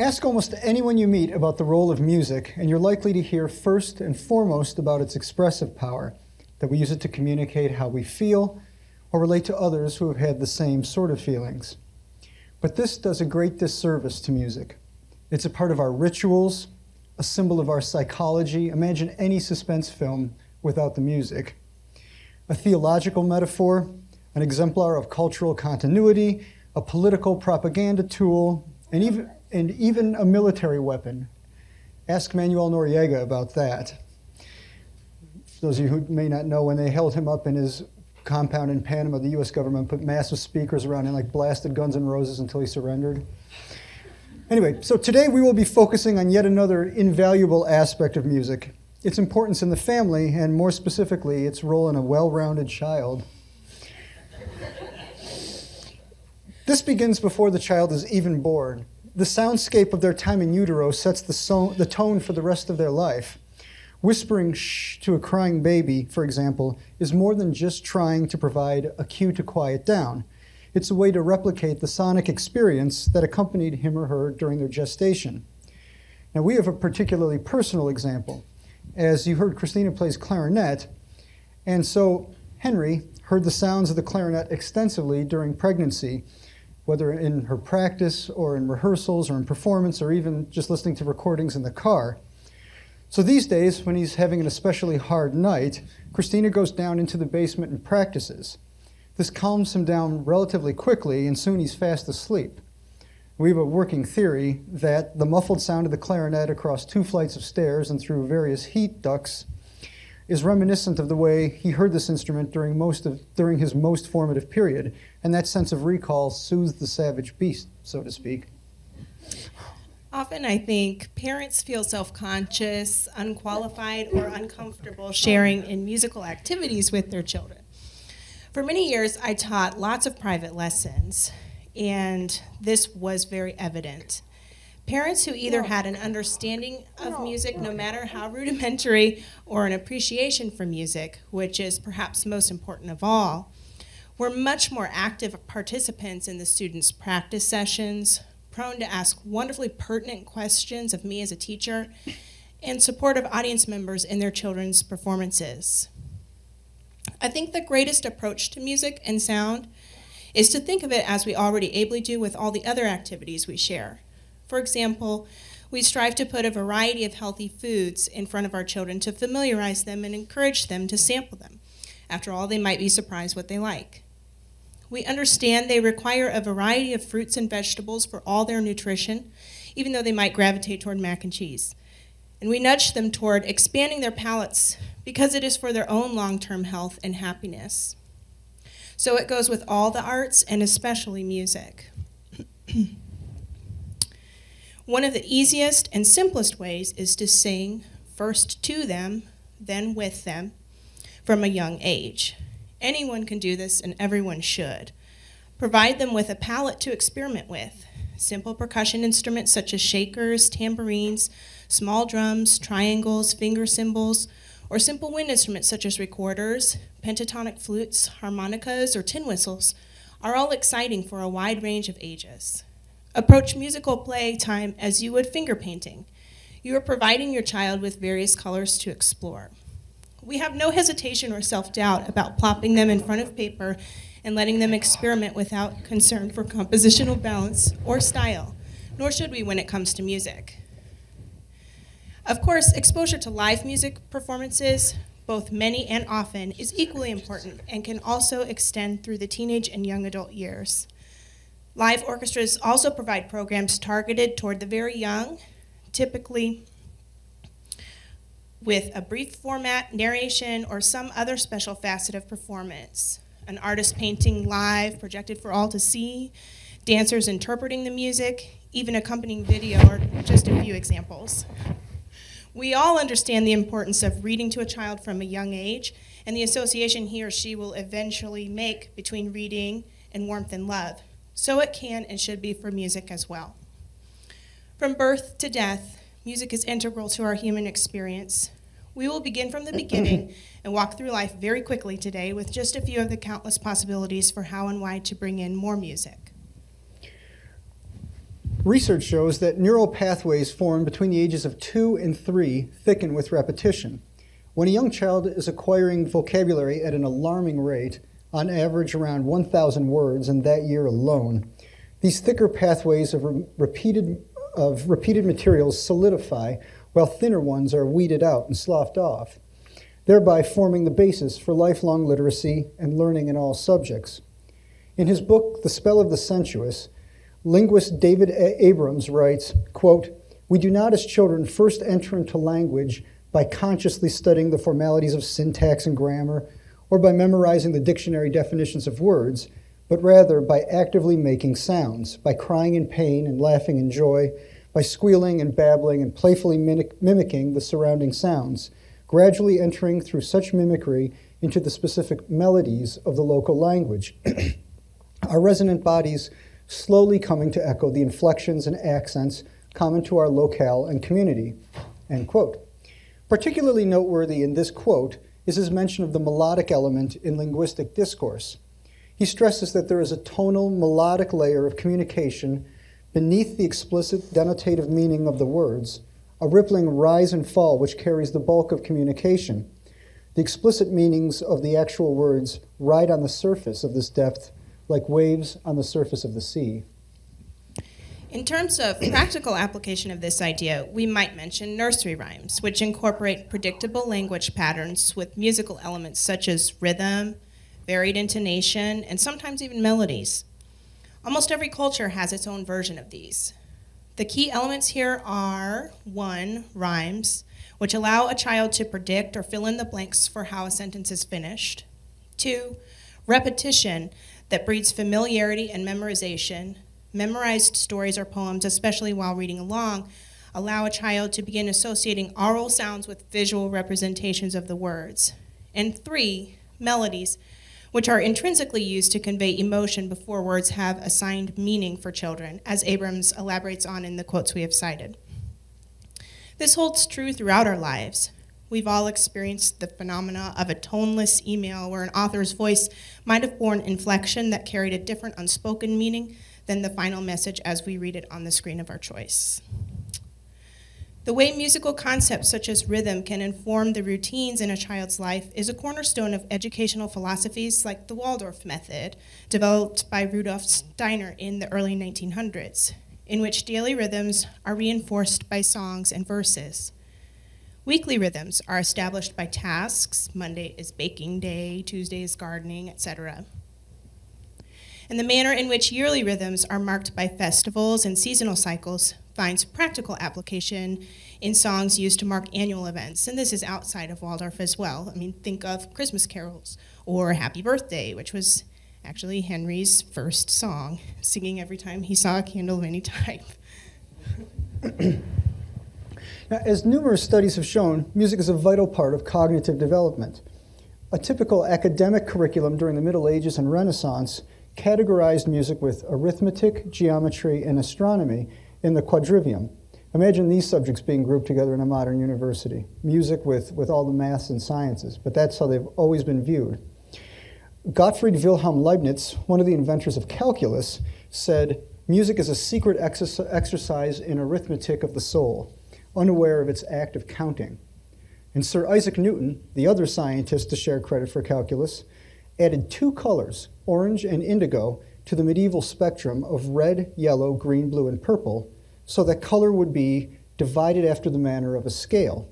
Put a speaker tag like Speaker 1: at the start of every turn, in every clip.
Speaker 1: Ask almost anyone you meet about the role of music, and you're likely to hear first and foremost about its expressive power, that we use it to communicate how we feel or relate to others who have had the same sort of feelings. But this does a great disservice to music. It's a part of our rituals, a symbol of our psychology. Imagine any suspense film without the music. A theological metaphor, an exemplar of cultural continuity, a political propaganda tool, and even a military weapon. Ask Manuel Noriega about that. For those of you who may not know, when they held him up in his compound in Panama, the US government put massive speakers around and blasted Guns N' Roses until he surrendered. Anyway, so today we will be focusing on yet another invaluable aspect of music, its importance in the family, and more specifically, its role in a well-rounded child. This begins before the child is even born. The soundscape of their time in utero sets the tone for the rest of their life. Whispering shh to a crying baby, for example, is more than just trying to provide a cue to quiet down. It's a way to replicate the sonic experience that accompanied him or her during their gestation. Now, we have a particularly personal example. As you heard, Christina plays clarinet, and so Henry heard the sounds of the clarinet extensively during pregnancy, whether in her practice or in rehearsals or in performance or even just listening to recordings in the car. So these days, when he's having an especially hard night, Christina goes down into the basement and practices. This calms him down relatively quickly, and soon he's fast asleep. We have a working theory that the muffled sound of the clarinet across 2 flights of stairs and through various heat ducts is reminiscent of the way he heard this instrument during his most formative period, and that sense of recall soothes the savage beast, so to speak.
Speaker 2: Often I think parents feel self-conscious, unqualified, or uncomfortable sharing in musical activities with their children. For many years, I taught lots of private lessons, and this was very evident. Parents who either had an understanding of music, no matter how rudimentary, or an appreciation for music, which is perhaps most important of all, were much more active participants in the students' practice sessions, prone to ask wonderfully pertinent questions of me as a teacher, and supportive audience members in their children's performances. I think the greatest approach to music and sound is to think of it as we already ably do with all the other activities we share. For example, we strive to put a variety of healthy foods in front of our children to familiarize them and encourage them to sample them. After all, they might be surprised what they like. We understand they require a variety of fruits and vegetables for all their nutrition, even though they might gravitate toward mac and cheese. And we nudge them toward expanding their palates because it is for their own long-term health and happiness. So it goes with all the arts and especially music. One of the easiest and simplest ways is to sing first to them, then with them, from a young age. Anyone can do this, and everyone should. Provide them with a palette to experiment with. Simple percussion instruments such as shakers, tambourines, small drums, triangles, finger cymbals, or simple wind instruments such as recorders, pentatonic flutes, harmonicas, or tin whistles are all exciting for a wide range of ages. Approach musical playtime as you would finger painting. You are providing your child with various colors to explore. We have no hesitation or self-doubt about plopping them in front of paper and letting them experiment without concern for compositional balance or style, nor should we when it comes to music. Of course, exposure to live music performances, both many and often, is equally important and can also extend through the teenage and young adult years. Live orchestras also provide programs targeted toward the very young, typically with a brief format, narration, or some other special facet of performance. An artist painting live, projected for all to see, dancers interpreting the music, even accompanying video are just a few examples. We all understand the importance of reading to a child from a young age and the association he or she will eventually make between reading and warmth and love. So it can and should be for music as well. From birth to death, music is integral to our human experience. We will begin from the beginning and walk through life very quickly today with just a few of the countless possibilities for how and why to bring in more music.
Speaker 1: Research shows that neural pathways formed between the ages of 2 and 3 thicken with repetition. When a young child is acquiring vocabulary at an alarming rate, on average around 1,000 words in that year alone, these thicker pathways of repeated materials solidify, while thinner ones are weeded out and sloughed off, thereby forming the basis for lifelong literacy and learning in all subjects. In his book, The Spell of the Sensuous, linguist David Abrams writes, quote, "We do not as children first enter into language by consciously studying the formalities of syntax and grammar, or by memorizing the dictionary definitions of words, but rather by actively making sounds, by crying in pain and laughing in joy, by squealing and babbling and playfully mimicking the surrounding sounds, gradually entering through such mimicry into the specific melodies of the local language. Our resonant bodies slowly coming to echo the inflections and accents common to our locale and community," end quote. Particularly noteworthy in this quote is his mention of the melodic element in linguistic discourse. He stresses that there is a tonal, melodic layer of communication beneath the explicit denotative meaning of the words, a rippling rise and fall which carries the bulk of communication. The explicit meanings of the actual words ride on the surface of this depth like waves on the surface of the sea.
Speaker 2: In terms of practical application of this idea, we might mention nursery rhymes, which incorporate predictable language patterns with musical elements such as rhythm, varied intonation, and sometimes even melodies. Almost every culture has its own version of these. The key elements here are, 1, rhymes, which allow a child to predict or fill in the blanks for how a sentence is finished. 2, repetition that breeds familiarity and memorization. Memorized stories or poems, especially while reading along, allow a child to begin associating oral sounds with visual representations of the words. And 3, melodies, which are intrinsically used to convey emotion before words have assigned meaning for children, as Abrams elaborates on in the quotes we have cited. This holds true throughout our lives. We've all experienced the phenomena of a toneless email where an author's voice might have borne inflection that carried a different unspoken meaning than the final message as we read it on the screen of our choice. The way musical concepts such as rhythm can inform the routines in a child's life is a cornerstone of educational philosophies like the Waldorf method, developed by Rudolf Steiner in the early 1900s, in which daily rhythms are reinforced by songs and verses. Weekly rhythms are established by tasks. Monday is baking day, Tuesday is gardening, etc. And the manner in which yearly rhythms are marked by festivals and seasonal cycles finds practical application in songs used to mark annual events. And this is outside of Waldorf as well. I mean, think of Christmas carols or Happy Birthday, which was actually Henry's first song, singing every time he saw a candle of any type.
Speaker 1: Now, as numerous studies have shown, music is a vital part of cognitive development. A typical academic curriculum during the Middle Ages and Renaissance categorized music with arithmetic, geometry, and astronomy in the quadrivium. Imagine these subjects being grouped together in a modern university. Music with all the maths and sciences, but that's how they've always been viewed. Gottfried Wilhelm Leibniz, one of the inventors of calculus, said, "Music is a secret exercise in arithmetic of the soul, unaware of its act of counting." And Sir Isaac Newton, the other scientist to share credit for calculus, added 2 colors, orange and indigo, to the medieval spectrum of red, yellow, green, blue, and purple, so that color would be divided after the manner of a scale.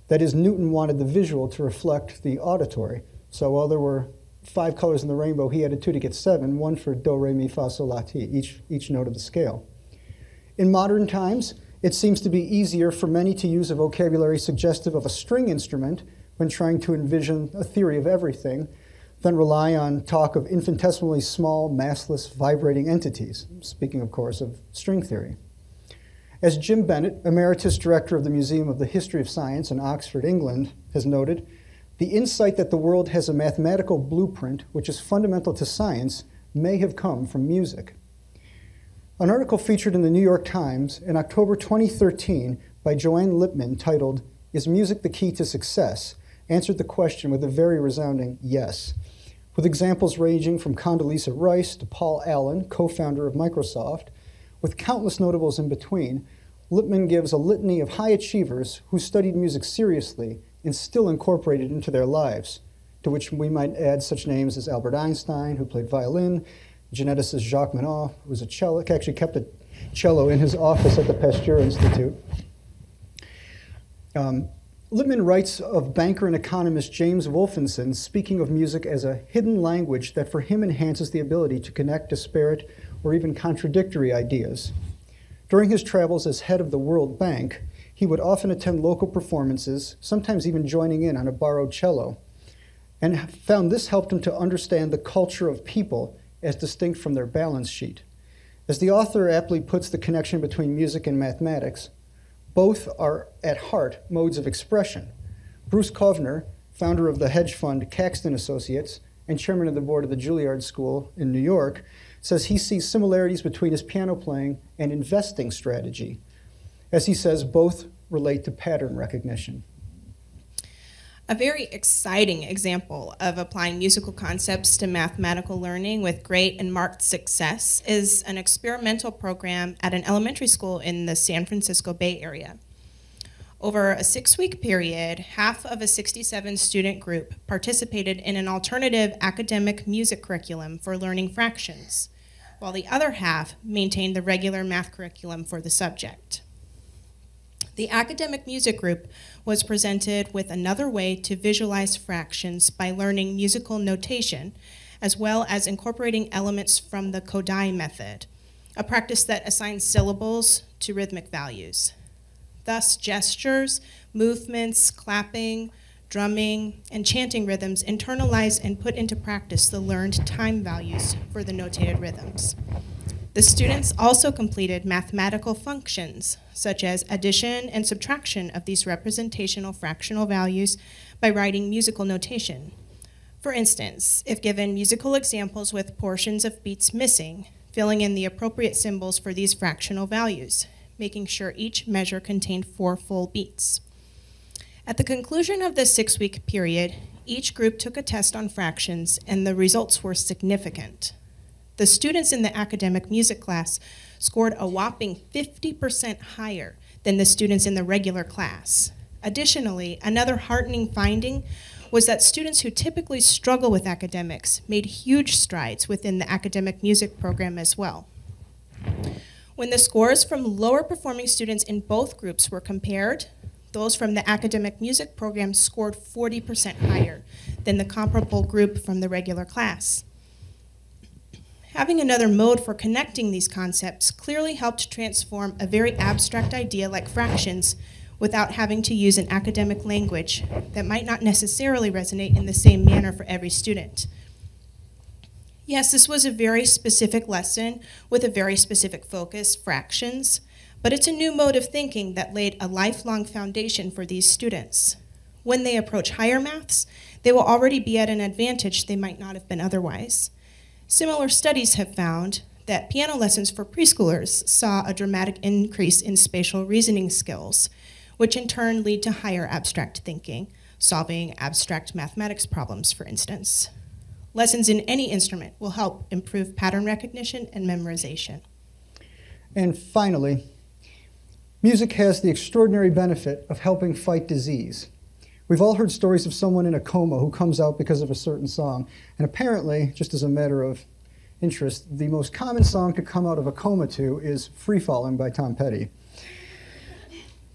Speaker 1: That is, Newton wanted the visual to reflect the auditory. So while there were 5 colors in the rainbow, he added 2 to get 7, 1 for do, re, mi, fa, sol, la, ti, each note of the scale. In modern times, it seems to be easier for many to use a vocabulary suggestive of a string instrument when trying to envision a theory of everything than rely on talk of infinitesimally small, massless, vibrating entities, speaking, of course, of string theory. As Jim Bennett, Emeritus Director of the Museum of the History of Science in Oxford, England, has noted, the insight that the world has a mathematical blueprint which is fundamental to science may have come from music. An article featured in the New York Times in October 2013 by Joanne Lipman titled, "Is Music the Key to Success?" answered the question with a very resounding yes, with examples ranging from Condoleezza Rice to Paul Allen, co-founder of Microsoft, with countless notables in between, Lippmann gives a litany of high achievers who studied music seriously and still incorporated it into their lives, to which we might add such names as Albert Einstein, who played violin, geneticist Jacques Monod, who was a cello, actually kept a cello in his office at the Pasteur Institute. Lippmann writes of banker and economist James Wolfenson speaking of music as a hidden language that for him enhances the ability to connect disparate or even contradictory ideas. During his travels as head of the World Bank, he would often attend local performances, sometimes even joining in on a borrowed cello, and found this helped him to understand the culture of people as distinct from their balance sheet. As the author aptly puts the connection between music and mathematics, both are at heart modes of expression. Bruce Kovner, founder of the hedge fund Caxton Associates and chairman of the board of the Juilliard School in New York, says he sees similarities between his piano playing and investing strategy. As he says, both relate to pattern recognition.
Speaker 2: A very exciting example of applying musical concepts to mathematical learning with great and marked success is an experimental program at an elementary school in the San Francisco Bay Area. Over a 6-week period, half of a 67-student group participated in an alternative academic music curriculum for learning fractions, while the other half maintained the regular math curriculum for the subject. The academic music group was presented with another way to visualize fractions by learning musical notation, as well as incorporating elements from the Kodai method, a practice that assigns syllables to rhythmic values. Thus, gestures, movements, clapping, drumming, and chanting rhythms internalize and put into practice the learned time values for the notated rhythms. The students also completed mathematical functions, such as addition and subtraction of these representational fractional values by writing musical notation. For instance, if given musical examples with portions of beats missing, filling in the appropriate symbols for these fractional values, making sure each measure contained 4 full beats. At the conclusion of the 6-week period, each group took a test on fractions, and the results were significant. The students in the academic music class scored a whopping 50% higher than the students in the regular class. Additionally, another heartening finding was that students who typically struggle with academics made huge strides within the academic music program as well. When the scores from lower performing students in both groups were compared, those from the academic music program scored 40% higher than the comparable group from the regular class. Having another mode for connecting these concepts clearly helped transform a very abstract idea like fractions without having to use an academic language that might not necessarily resonate in the same manner for every student. Yes, this was a very specific lesson with a very specific focus, fractions, but it's a new mode of thinking that laid a lifelong foundation for these students. When they approach higher maths, they will already be at an advantage they might not have been otherwise. Similar studies have found that piano lessons for preschoolers saw a dramatic increase in spatial reasoning skills, which in turn lead to higher abstract thinking, solving abstract mathematics problems, for instance. Lessons in any instrument will help improve pattern recognition and memorization.
Speaker 1: And finally, music has the extraordinary benefit of helping fight disease. We've all heard stories of someone in a coma who comes out because of a certain song. And apparently, just as a matter of interest, the most common song to come out of a coma to is Free Fallin' by Tom Petty.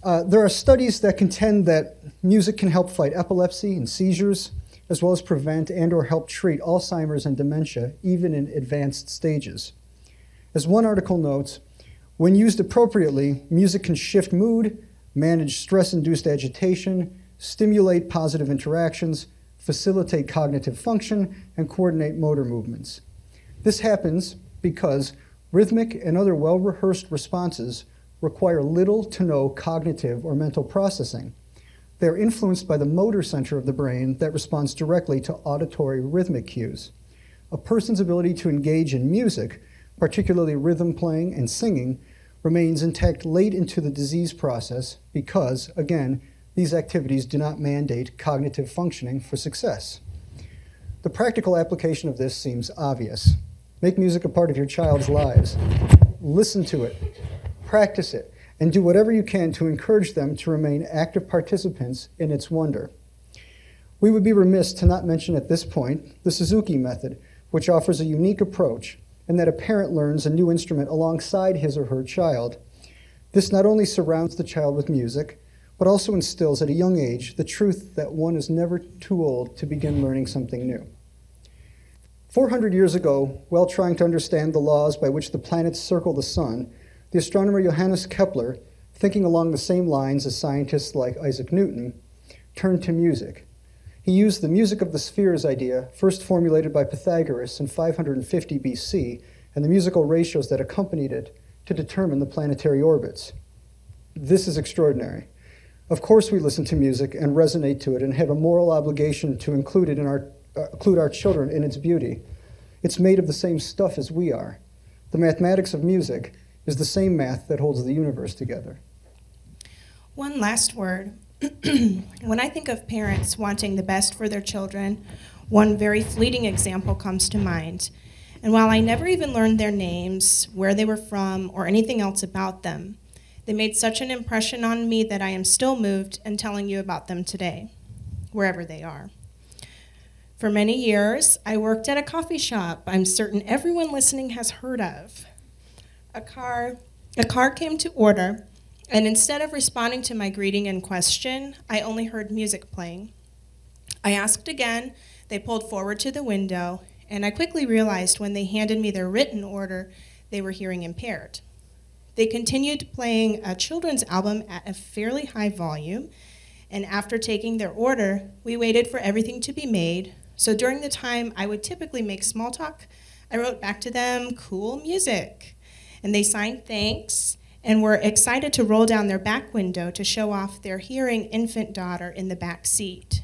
Speaker 1: There are studies that contend that music can help fight epilepsy and seizures, as well as prevent and or help treat Alzheimer's and dementia, even in advanced stages. As one article notes, when used appropriately, music can shift mood, manage stress-induced agitation, stimulate positive interactions, facilitate cognitive function, and coordinate motor movements. This happens because rhythmic and other well-rehearsed responses require little to no cognitive or mental processing. They are influenced by the motor center of the brain that responds directly to auditory rhythmic cues. A person's ability to engage in music, particularly rhythm playing and singing, remains intact late into the disease process because, again, these activities do not mandate cognitive functioning for success. The practical application of this seems obvious. Make music a part of your child's lives. listen to it, practice it, and do whatever you can to encourage them to remain active participants in its wonder. We would be remiss to not mention at this point the Suzuki Method, which offers a unique approach in that a parent learns a new instrument alongside his or her child. This not only surrounds the child with music, but also instills at a young age the truth that one is never too old to begin learning something new. 400 years ago, while trying to understand the laws by which the planets circle the sun, the astronomer Johannes Kepler, thinking along the same lines as scientists like Isaac Newton, turned to music. He used the music of the spheres idea, first formulated by Pythagoras in 550 BC, and the musical ratios that accompanied it to determine the planetary orbits. This is extraordinary. Of course we listen to music and resonate to it and have a moral obligation to include our children in its beauty. It's made of the same stuff as we are. The mathematics of music is the same math that holds the universe together.
Speaker 2: One last word. When I think of parents wanting the best for their children, one very fleeting example comes to mind. And while I never even learned their names, where they were from, or anything else about them, they made such an impression on me that I am still moved in telling you about them today, wherever they are. For many years, I worked at a coffee shop I'm certain everyone listening has heard of. A car came to order, and instead of responding to my greeting and question, I only heard music playing. I asked again, they pulled forward to the window, and I quickly realized when they handed me their written order, they were hearing impaired. They continued playing a children's album at a fairly high volume, and after taking their order, we waited for everything to be made. So during the time I would typically make small talk, I wrote back to them, "Cool music." And they signed thanks and were excited to roll down their back window to show off their hearing infant daughter in the back seat.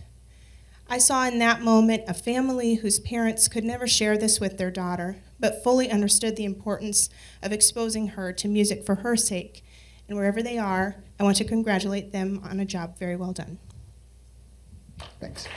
Speaker 2: I saw in that moment a family whose parents could never share this with their daughter, but fully understood the importance of exposing her to music for her sake. And wherever they are, I want to congratulate them on a job very well done.
Speaker 1: Thanks.